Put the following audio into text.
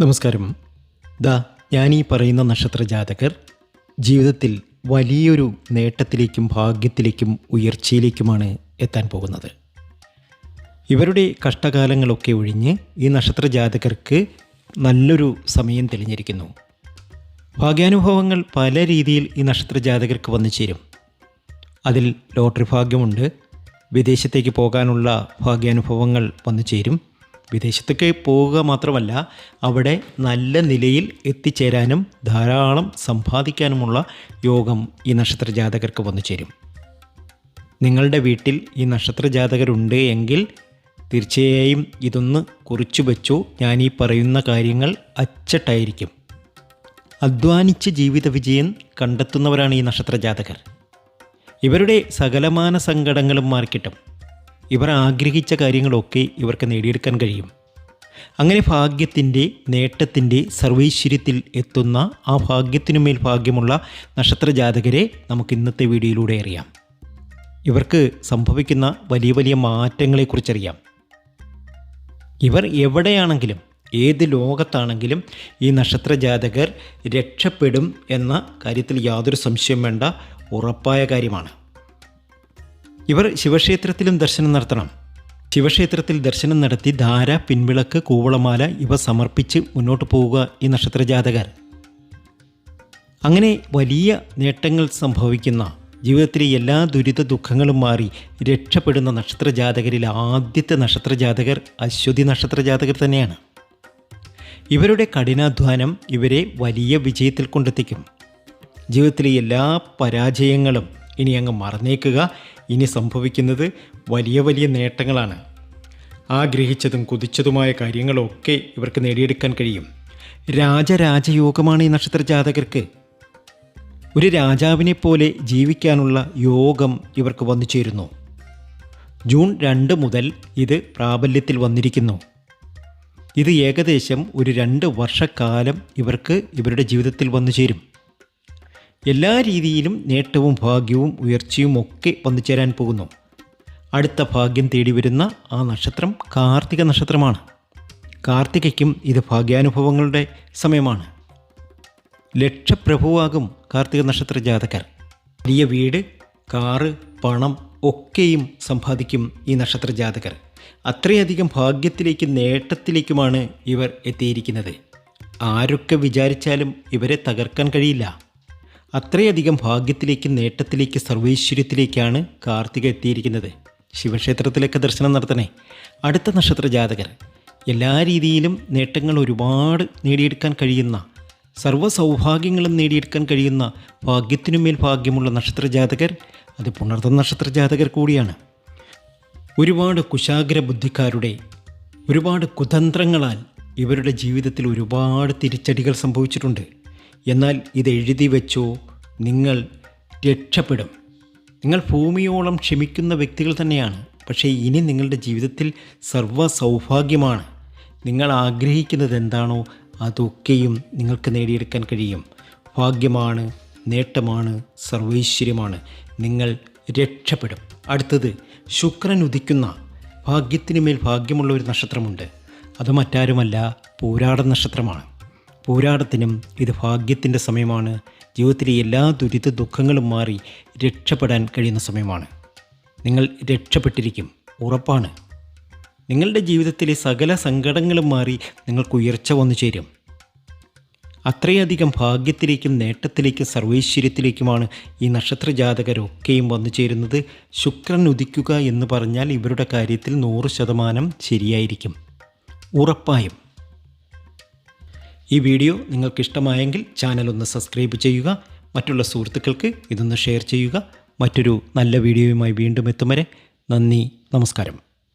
നമസ്കാരം. ഞാനീ പറയുന്ന നക്ഷത്ര ജാതകർ ജീവിതത്തിൽ വലിയൊരു നേട്ടത്തിലേക്കും ഭാഗ്യത്തിലേക്കും ഉയർച്ചയിലേക്കുമാണ് എത്താൻ പോകുന്നത്. ഇവരുടെ കഷ്ടകാലങ്ങളൊക്കെ ഒഴിഞ്ഞ് ഈ നക്ഷത്ര ജാതകർക്ക് നല്ലൊരു സമയം തെളിഞ്ഞിരിക്കുന്നു. ഭാഗ്യാനുഭവങ്ങൾ പല രീതിയിൽ ഈ നക്ഷത്ര ജാതകർക്ക് വന്നു ചേരും. അതിൽ ലോട്ടറി ഭാഗ്യമുണ്ട്, വിദേശത്തേക്ക് പോകാനുള്ള ഭാഗ്യാനുഭവങ്ങൾ വന്നു ചേരും. വിദേശത്തേക്ക് പോവുക മാത്രമല്ല, അവിടെ നല്ല നിലയിൽ എത്തിച്ചേരാനും ധാരാളം സമ്പാദിക്കാനുമുള്ള യോഗം ഈ നക്ഷത്ര ജാതകർക്ക് വന്നു ചേരും. നിങ്ങളുടെ വീട്ടിൽ ഈ നക്ഷത്ര ജാതകരുണ്ട് എങ്കിൽ തീർച്ചയായും ഇതൊന്ന് കുറിച്ചു വെച്ചു. ഞാൻ ഈ പറയുന്ന കാര്യങ്ങൾ അച്ചട്ടായിരിക്കും. അധ്വാനിച്ച് ജീവിത വിജയം കണ്ടെത്തുന്നവരാണ് ഈ നക്ഷത്ര ജാതകർ. ഇവരുടെ സകലമാന സങ്കടങ്ങളും മാറിക്കിട്ടും. ഇവർ ആഗ്രഹിച്ച കാര്യങ്ങളൊക്കെ ഇവർക്ക് നേടിയെടുക്കാൻ കഴിയും. അങ്ങനെ ഭാഗ്യത്തിൻ്റെ നേട്ടത്തിൻ്റെ സർവൈശ്വര്യത്തിൽ എത്തുന്ന ആ ഭാഗ്യത്തിനുമേൽ ഭാഗ്യമുള്ള നക്ഷത്ര ജാതകരെ നമുക്ക് ഇന്നത്തെ വീഡിയോയിലൂടെ അറിയാം. ഇവർക്ക് സംഭവിക്കുന്ന വലിയ വലിയ മാറ്റങ്ങളെക്കുറിച്ചറിയാം. ഇവർ എവിടെയാണെങ്കിലും ഏത് ലോകത്താണെങ്കിലും ഈ നക്ഷത്ര ജാതകർ രക്ഷപ്പെടും എന്ന കാര്യത്തിൽ യാതൊരു സംശയം വേണ്ട, ഉറപ്പായ കാര്യമാണ്. ഇവർ ശിവക്ഷേത്രത്തിലും ദർശനം നടത്തണം. ശിവക്ഷേത്രത്തിൽ ദർശനം നടത്തി ധാര, പിൻവിളക്ക്, കൂവളമാല ഇവ സമർപ്പിച്ച് മുന്നോട്ട് പോവുക ഈ നക്ഷത്ര ജാതകർ. അങ്ങനെ വലിയ നേട്ടങ്ങൾ സംഭവിക്കുന്ന, ജീവിതത്തിലെ എല്ലാ ദുരിത ദുഃഖങ്ങളും മാറി രക്ഷപ്പെടുന്ന നക്ഷത്ര ജാതകരിൽ ആദ്യത്തെ നക്ഷത്ര ജാതകർ അശ്വതി നക്ഷത്ര ജാതകർ തന്നെയാണ്. ഇവരുടെ കഠിനാധ്വാനം ഇവരെ വലിയ വിജയത്തിൽ കൊണ്ടെത്തിക്കും. ജീവിതത്തിലെ എല്ലാ പരാജയങ്ങളും ഇനി അങ്ങ് മറന്നേക്കുക. ഇനി സംഭവിക്കുന്നത് വലിയ വലിയ നേട്ടങ്ങളാണ്. ആഗ്രഹിച്ചതും കുതിച്ചതുമായ കാര്യങ്ങളൊക്കെ ഇവർക്ക് നേടിയെടുക്കാൻ കഴിയും. രാജയോഗമാണ് ഈ നക്ഷത്ര ജാതകർക്ക്. ഒരു രാജാവിനെ പോലെ ജീവിക്കാനുള്ള യോഗം ഇവർക്ക് വന്നു ചേരുന്നു. ജൂൺ 2 മുതൽ ഇത് പ്രാബല്യത്തിൽ വന്നിരിക്കുന്നു. ഇത് ഏകദേശം ഒരു 2 വർഷക്കാലം ഇവർക്ക് ഇവരുടെ ജീവിതത്തിൽ വന്നു ചേരും. എല്ലാ രീതിയിലും നേട്ടവും ഭാഗ്യവും ഉയർച്ചയും ഒക്കെ വന്നു ചേരാൻ പോകുന്നു. അടുത്ത ഭാഗ്യം തേടി വരുന്ന ആ നക്ഷത്രം കാർത്തിക നക്ഷത്രമാണ്. കാർത്തികയ്ക്കും ഇത് ഭാഗ്യാനുഭവങ്ങളുടെ സമയമാണ്. ലക്ഷപ്രഭുവാകും കാർത്തിക നക്ഷത്ര ജാതകർ. വലിയ വീട്, കാറ്, പണം ഒക്കെയും സമ്പാദിക്കും ഈ നക്ഷത്ര ജാതകർ. അത്രയധികം ഭാഗ്യത്തിലേക്കും നേട്ടത്തിലേക്കുമാണ് ഇവർ എത്തിയിരിക്കുന്നത്. ആരൊക്കെ വിചാരിച്ചാലും ഇവരെ തകർക്കാൻ കഴിയില്ല. അത്രയധികം ഭാഗ്യത്തിലേക്കും നേട്ടത്തിലേക്ക് സർവൈശ്വര്യത്തിലേക്കാണ് കാർത്തിക എത്തിയിരിക്കുന്നത്. ശിവക്ഷേത്രത്തിലൊക്കെ ദർശനം നടത്തണേ. അടുത്ത നക്ഷത്ര ജാതകർ എല്ലാ രീതിയിലും നേട്ടങ്ങൾ ഒരുപാട് നേടിയെടുക്കാൻ കഴിയുന്ന, സർവ്വ സൗഭാഗ്യങ്ങളും നേടിയെടുക്കാൻ കഴിയുന്ന ഭാഗ്യത്തിനുമേൽ ഭാഗ്യമുള്ള നക്ഷത്ര ജാതകർ അത് പുണർന്ന നക്ഷത്ര ജാതകർ കൂടിയാണ്. ഒരുപാട് കുശാഗ്ര ബുദ്ധിക്കാരുടെ ഒരുപാട് കുതന്ത്രങ്ങളാൽ ഇവരുടെ ജീവിതത്തിൽ ഒരുപാട് തിരിച്ചടികൾ സംഭവിച്ചിട്ടുണ്ട്. എന്നാൽ ഇത് എഴുതി വെച്ചോ, നിങ്ങൾ രക്ഷപ്പെടും. നിങ്ങൾ ഭൂമിയോളം ക്ഷമിക്കുന്ന വ്യക്തികൾ തന്നെയാണ്. പക്ഷേ ഇനി നിങ്ങളുടെ ജീവിതത്തിൽ സർവ്വ സൗഭാഗ്യമാണ്. നിങ്ങൾ ആഗ്രഹിക്കുന്നത് എന്താണോ അതൊക്കെയും നിങ്ങൾക്ക് നേടിയെടുക്കാൻ കഴിയും. ഭാഗ്യമാണ്, നേട്ടമാണ്, സർവൈശ്വര്യമാണ്. നിങ്ങൾ രക്ഷപ്പെടും. അടുത്തത് ശുക്രൻ ഉദിക്കുന്ന ഭാഗ്യത്തിനുമേൽ ഭാഗ്യമുള്ള ഒരു നക്ഷത്രമുണ്ട്. അത് മറ്റാരുമല്ല, പൂരാട നക്ഷത്രമാണ്. പൂരാടത്തിനും ഇത് ഭാഗ്യത്തിൻ്റെ സമയമാണ്. ജീവിതത്തിലെ എല്ലാ ദുരിത ദുഃഖങ്ങളും മാറി രക്ഷപ്പെടാൻ കഴിയുന്ന സമയമാണ്. നിങ്ങൾ രക്ഷപ്പെട്ടിരിക്കും, ഉറപ്പാണ്. നിങ്ങളുടെ ജീവിതത്തിലെ സകല സങ്കടങ്ങളും മാറി നിങ്ങൾക്ക് ഉയർച്ച വന്നു ചേരും. അത്രയധികം ഭാഗ്യത്തിലേക്കും നേട്ടത്തിലേക്കും സർവൈശ്വര്യത്തിലേക്കുമാണ് ഈ നക്ഷത്ര ജാതകരൊക്കെയും വന്നു ചേരുന്നത്. ശുക്രൻ ഉദിക്കുക എന്ന് പറഞ്ഞാൽ ഇവരുടെ കാര്യത്തിൽ 100% ശരിയായിരിക്കും, ഉറപ്പായും. ഈ വീഡിയോ നിങ്ങൾക്കിഷ്ടമായെങ്കിൽ ചാനൽ ഒന്ന് സബ്സ്ക്രൈബ് ചെയ്യുക. മറ്റുള്ള സുഹൃത്തുക്കൾക്ക് ഇതൊന്ന് ഷെയർ ചെയ്യുക. മറ്റൊരു നല്ല വീഡിയോയുമായി വീണ്ടും എത്തും വരെ നന്ദി, നമസ്കാരം.